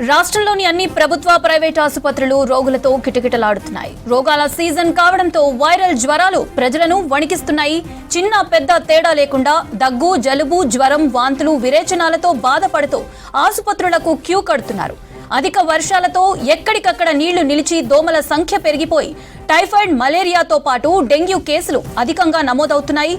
రాష్ట్రంలోని అన్ని ప్రభుత్వ ప్రైవేట్ ఆసుపత్రులు రోగులతో కిటకిటలాడుతున్నాయి. రోగాల సీజన్ కావడంతో వైరల్ జ్వరాలు ప్రజలను వణికిస్తున్నాయి. చిన్న పెద్ద తేడా లేకుండా దగ్గు, జలుబు, జ్వరం, వాంతులు, విరేచనాలతో బాధపడుతూ ఆసుపత్రులకు క్యూ కడుతున్నారు. అధిక వర్షాలతో ఎక్కడికక్కడ నీళ్లు నిలిచి దోమల సంఖ్య పెరిగిపోయి టైఫాయిడ్, మలేరియాతో పాటు డెంగ్యూ కేసులు అధికంగా నమోదవుతున్నాయి.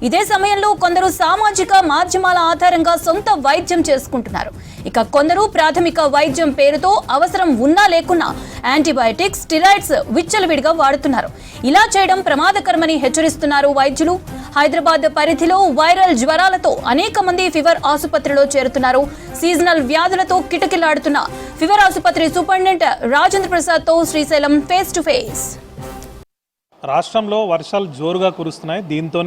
ఇదే సమయంలో కొందరు సామాజిక మాధ్యమాల ఆధారంగా సొంత వైద్యం చేసుకుంటున్నారు. ఇక కొందరు ప్రాథమిక వైద్యం పేరుతో అవసరం ఉన్నా లేకున్నా యాంటీబయాటిక్స్, స్టెరాయిడ్స్ విచ్చలవిడిగా వాడుతున్నారు. ఇలా చేయడం ప్రమాదకరమని హెచ్చరిస్తున్నారు వైద్యులు. హైదరాబాద్ పరిధిలో వైరల్ జ్వరాలతో అనేక మంది ఫీవర్ ఆసుపత్రిలో చేరుతున్నారు. సీజనల్ వ్యాధులతో కిటకిలాడుతున్న ఫీవర్ ఆసుపత్రి సూపరింటెండెంట్ రాజేంద్ర ప్రసాద్ తో శ్రీశైలం ఫేస్ టు ఫేస్. రాష్ట్రంలో వర్షాలు జోరుగా కురుస్తున్నాయి. దీంతో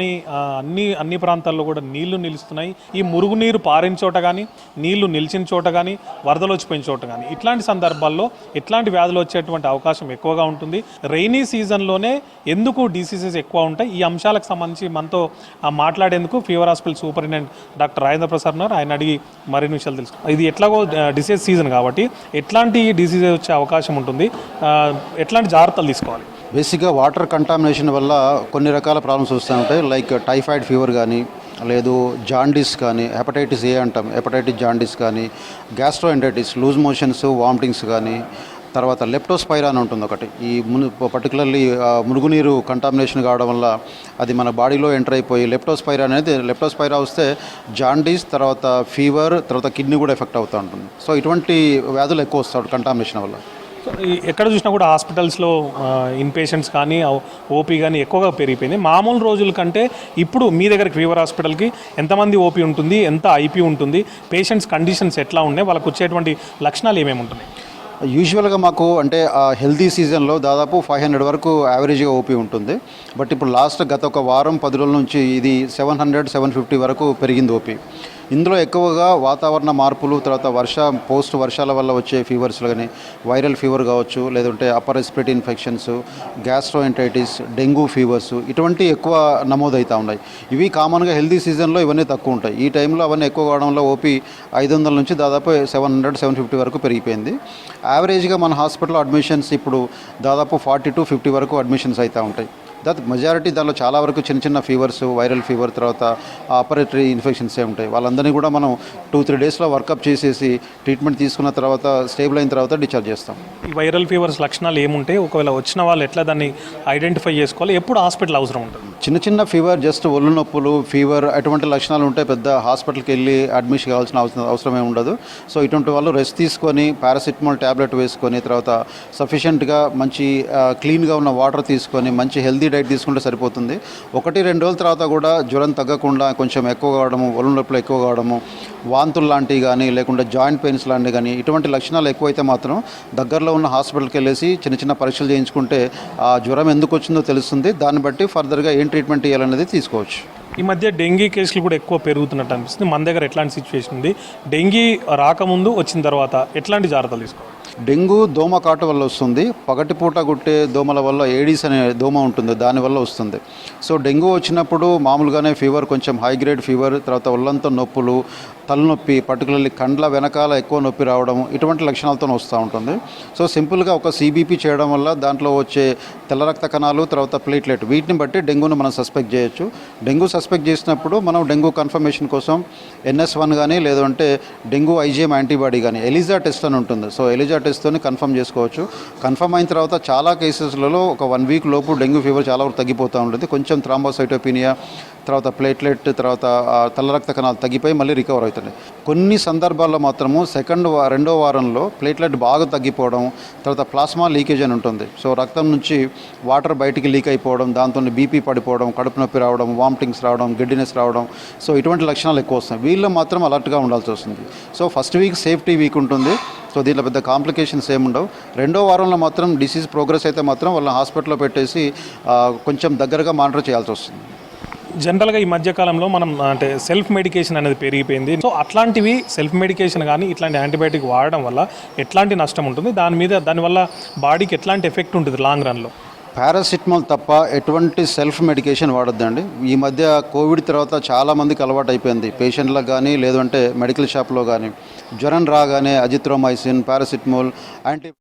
అన్ని ప్రాంతాల్లో కూడా నీళ్లు నిలుస్తున్నాయి. ఈ మురుగునీరు పారిన చోట కానీ, నీళ్లు నిలిచిన చోట కానీ, వరదలు వచ్చిపోయిన చోట కానీ ఇట్లాంటి సందర్భాల్లో ఎట్లాంటి వ్యాధులు వచ్చేటువంటి అవకాశం ఎక్కువగా ఉంటుంది. రైనీ సీజన్లోనే ఎందుకు డిసీజెస్ ఎక్కువ ఉంటాయి, ఈ అంశాలకు సంబంధించి మనతో మాట్లాడేందుకు fever hospital superintendent doctor Rajendra Prasad ఉన్నారు. ఆయన అడిగి మరిన్ని విషయాలు తెలుసు. ఇది ఎట్లాగో డిసీజ్ సీజన్ కాబట్టి ఎట్లాంటి డిసీజెస్ వచ్చే అవకాశం ఉంటుంది, ఎట్లాంటి జాగ్రత్తలు తీసుకోవాలి? బేసిక్గా వాటర్ కంటామినేషన్ వల్ల కొన్ని రకాల ప్రాబ్లమ్స్ వస్తూ ఉంటాయి. లైక్ టైఫాయిడ్ ఫీవర్ కానీ, లేదు జాండీస్ కానీ, హెపటైటిస్ ఏ అంటాం, హెపటైటిస్ జాండీస్ కానీ, గ్యాస్ట్రోఎంటైటిస్, లూజ్ మోషన్స్, వామిటింగ్స్ కానీ, తర్వాత లెప్టోస్పైరా అని ఉంటుంది ఒకటి. ఈ పర్టికులర్లీ మురుగునీరు కంటామినేషన్ కావడం వల్ల అది మన బాడీలో ఎంటర్ అయిపోయి లెప్టోస్పైరా వస్తే జాండీస్, తర్వాత ఫీవర్, తర్వాత కిడ్నీ కూడా ఎఫెక్ట్ అవుతూ ఉంటుంది. సో ఇటువంటి వ్యాధులు ఎక్కువ వస్తాయి కంటామినేషన్ వల్ల. ఎక్కడ చూసినా కూడా హాస్పిటల్స్లో ఇన్పేషెంట్స్ కానీ, ఓపీ కానీ ఎక్కువగా పెరిగిపోయింది. మామూలు రోజుల కంటే ఇప్పుడు మీ దగ్గరికి ఫీవర్ హాస్పిటల్కి ఎంతమంది ఓపీ ఉంటుంది, ఎంత ఐపీ ఉంటుంది, పేషెంట్స్ కండిషన్స్ ఎట్లా ఉన్నాయి, వాళ్ళకు వచ్చేటువంటి లక్షణాలు ఏమేమి ఉంటున్నాయి? యూజువల్గా మాకు అంటే హెల్తీ సీజన్లో దాదాపు 500 వరకు యావరేజ్గా ఓపీ ఉంటుంది. బట్ ఇప్పుడు గత ఒక వారం 10 రోజుల నుంచి ఇది 700-750 వరకు పెరిగింది ఓపీ. ఇందులో ఎక్కువగా వాతావరణ మార్పులు, తర్వాత వర్షాల వల్ల వచ్చే ఫీవర్స్లో కానీ, వైరల్ ఫీవర్ కావచ్చు, లేదంటే upper respiratory infections, gastroenteritis, dengue fevers ఇటువంటి ఎక్కువ నమోదవుతూ ఉన్నాయి. ఇవి కామన్గా హెల్తీ సీజన్లో ఇవన్నీ తక్కువ ఉంటాయి. ఈ టైంలో అవన్నీ ఎక్కువ కావడం వల్ల ఓపీ 500 నుంచి దాదాపు 700-750 వరకు పెరిగిపోయింది. యావరేజ్గా మన హాస్పిటల్లో అడ్మిషన్స్ ఇప్పుడు దాదాపు 40-50 వరకు అడ్మిషన్స్ అవుతూ ఉంటాయి. మెజారిటీ దానిలో చాలా వరకు చిన్న ఫీవర్స్, వైరల్ ఫీవర్, తర్వాత అపరేటరీ ఇన్ఫెక్షన్స్ ఉంటాయి. వాళ్ళందరినీ కూడా మనం 2-3 డేస్లో వర్కప్ చేసేసి ట్రీట్మెంట్ తీసుకున్న తర్వాత స్టేబుల్ అయిన తర్వాత డిశ్చార్జ్ చేస్తాం. ఈ వైరల్ ఫీవర్స్ లక్షణాలు ఏముంటాయి, ఒకవేళ వచ్చిన వాళ్ళు ఎట్లా దాన్ని ఐడెంటిఫై చేసుకోవాలి, ఎప్పుడు హాస్పిటల్ అవసరం ఉంటుంది? చిన్న ఫీవర్, జస్ట్ ఒళ్ళు నొప్పులు, ఫీవర్ అటువంటి లక్షణాలు ఉంటే పెద్ద హాస్పిటల్కి వెళ్ళి అడ్మిషన్ కావాల్సిన అవసరం ఏమి ఉండదు. సో ఇటువంటి వాళ్ళు రెస్ట్ తీసుకొని పారాసిటమాల్ ట్యాబ్లెట్ వేసుకొని, తర్వాత సఫిషియెంట్గా మంచి క్లీన్గా ఉన్న వాటర్ తీసుకొని మంచి హెల్తీ డైట్ తీసుకుంటే సరిపోతుంది. 1-2 రోజుల తర్వాత కూడా జ్వరం తగ్గకుండా కొంచెం ఎక్కువ కావడము, ఒళ్ళు నొప్పులు ఎక్కువ కావడము, వాంతులు లాంటివి కానీ, లేకుంటే జాయింట్ పెయిన్స్ లాంటివి కానీ ఇటువంటి లక్షణాలు ఎక్కువైతే మాత్రం దగ్గరలో ఉన్న హాస్పిటల్కి వెళ్ళేసి చిన్న పరీక్షలు చేయించుకుంటే ఆ జ్వరం ఎందుకు వచ్చిందో తెలుస్తుంది. దాన్ని బట్టి ఫర్దర్గా ఏం ట్రీట్మెంట్ చేయాలనేది తీసుకోవచ్చు. ఈ మధ్య డెంగీ కేసులు కూడా ఎక్కువ పెరుగుతున్నట్టు అనిపిస్తుంది. మన దగ్గర ఎట్లాంటి సిచ్యువేషన్ ఉంది? డెంగీ రాకముందు, వచ్చిన తర్వాత ఎట్లాంటి జాగ్రత్తలు తీసుకోవాలి? డెంగ్యూ దోమ కాటు వల్ల వస్తుంది. పగటిపూట గుట్టే దోమల వల్ల ఏడీస్ అనే దోమ ఉంటుంది, దానివల్ల వస్తుంది. సో డెంగ్యూ వచ్చినప్పుడు మామూలుగానే ఫీవర్, కొంచెం హై గ్రేడ్ ఫీవర్, తర్వాత ఒళ్ళంతా నొప్పులు, తలనొప్పి, పర్టికులర్లీ కండ్ల వెనకాల ఎక్కువ నొప్పి రావడం ఇటువంటి లక్షణాలతో వస్తూ ఉంటుంది. సో సింపుల్గా ఒక సిబిపి చేయడం వల్ల దాంట్లో వచ్చే తెల్ల రక్త కణాలు, తర్వాత ప్లేట్లెట్, వీటిని బట్టి డెంగ్యూను మనం సస్పెక్ట్ చేయొచ్చు. డెంగ్యూ సస్పెక్ట్ చేసినప్పుడు మనం డెంగ్యూ కన్ఫర్మేషన్ కోసం NS1 కానీ, లేదంటే డెంగ్యూ IgM యాంటీబాడీ కానీ, ఎలిజా టెస్ట్ అని ఉంటుంది. సో ఎలిజా టెస్ట్తో కన్ఫర్మ్ చేసుకోవచ్చు. కన్ఫర్మ్ అయిన తర్వాత చాలా కేసెస్లలో ఒక 1 వీక్ లోపు డెంగ్యూ ఫీవర్ చాలా వరకు తగ్గిపోతూ ఉంటుంది. కొంచెం థ్రాంబోసైటోపినియా, తర్వాత ప్లేట్లెట్, తర్వాత తెల్ల రక్త కణాలు తగ్గిపోయి మళ్ళీ రికవర్ అవుతుంది. కొన్ని సందర్భాల్లో మాత్రము రెండో వారంలో ప్లేట్లెట్ బాగా తగ్గిపోవడం, తర్వాత ప్లాస్మా లీకేజ్ అని ఉంటుంది. సో రక్తం నుంచి వాటర్ బయటికి లీక్ అయిపోవడం, దాంతో బీపీ పడిపోవడం, కడుపు నొప్పి రావడం, వామిటింగ్స్ రావడం, గిడ్డినెస్ రావడం, సో ఇటువంటి లక్షణాలు ఎక్కువ వస్తాయి. వీళ్ళు మాత్రం అలర్ట్గా ఉండాల్సి వస్తుంది. So first week safety week ఉంటుంది. సో దీంట్లో పెద్ద కాంప్లికేషన్స్ ఏముండవు. రెండో వారంలో మాత్రం డిసీజ్ ప్రోగ్రెస్ అయితే మాత్రం వాళ్ళని హాస్పిటల్లో పెట్టేసి కొంచెం దగ్గరగా మానిటర్ చేయాల్సి వస్తుంది. జనరల్గా ఈ మధ్యకాలంలో మనం అంటే సెల్ఫ్ మెడికేషన్ అనేది పెరిగిపోయింది. సో అట్లాంటివి సెల్ఫ్ మెడికేషన్ కానీ ఇట్లాంటి యాంటీబయాటిక్ వాడడం వల్ల ఎట్లాంటి నష్టం ఉంటుంది, దానివల్ల బాడీకి ఎట్లాంటి ఎఫెక్ట్ ఉంటుంది లాంగ్ రన్లో? పారాసిటమాల్ తప్ప ఎటువంటి సెల్ఫ్ మెడికేషన్ వాడొద్దండి. ఈ మధ్య కోవిడ్ తర్వాత చాలామందికి అలవాటు అయిపోయింది, పేషెంట్లకు కానీ లేదంటే మెడికల్ షాప్లో కానీ జ్వరం రాగానే అజిత్రోమైసిన్, పారాసిటమాల్, యాంటీ